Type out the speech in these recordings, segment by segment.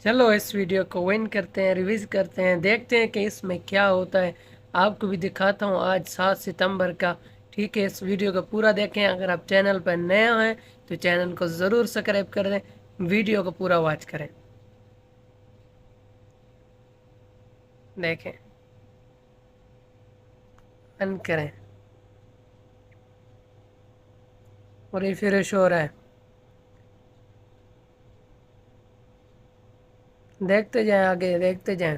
चलो इस वीडियो को विन करते हैं, रिवीज करते हैं, देखते हैं कि इसमें क्या होता है। आपको भी दिखाता हूँ आज 7 सितंबर का। ठीक है, इस वीडियो को पूरा देखें। अगर आप चैनल पर नए हैं तो चैनल को ज़रूर सब्सक्राइब कर दें, वीडियो को पूरा वॉच करें। देखें, अन करें और ये फिर शो रहा है। देखते जाएं, आगे देखते जाएं।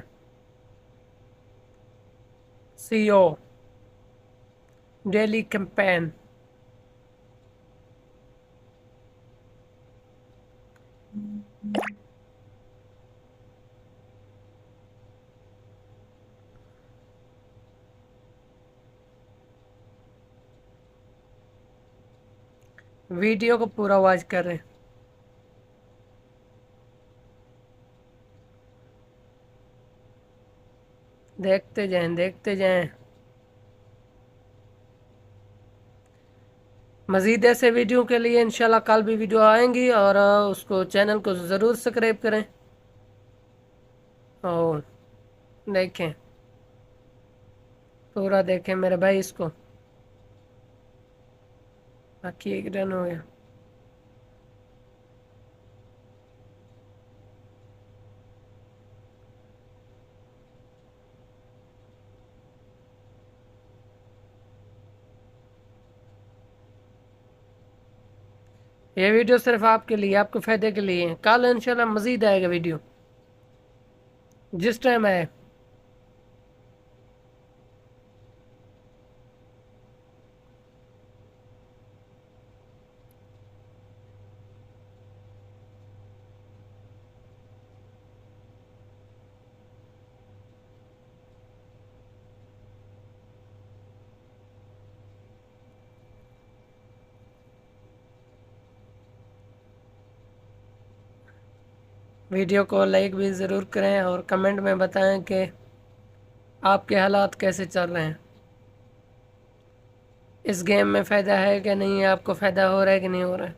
CO daily campaign. वीडियो को पूरा वॉच करें। देखते जाएं, देखते जाएं। मज़ीद ऐसे वीडियो के लिए इंशाल्लाह कल भी वीडियो आएंगी और उसको चैनल को ज़रूर सब्सक्राइब करें। और देखें, पूरा देखें मेरे भाई इसको। बाकी एक रन हो गया। ये वीडियो सिर्फ आपके लिए, आपके फ़ायदे के लिए है। कल इंशाल्लाह मज़ीद आएगा वीडियो जिस टाइम आए। वीडियो को लाइक भी ज़रूर करें और कमेंट में बताएं कि आपके हालात कैसे चल रहे हैं। इस गेम में फ़ायदा है कि नहीं, आपको फ़ायदा हो रहा है कि नहीं हो रहा है।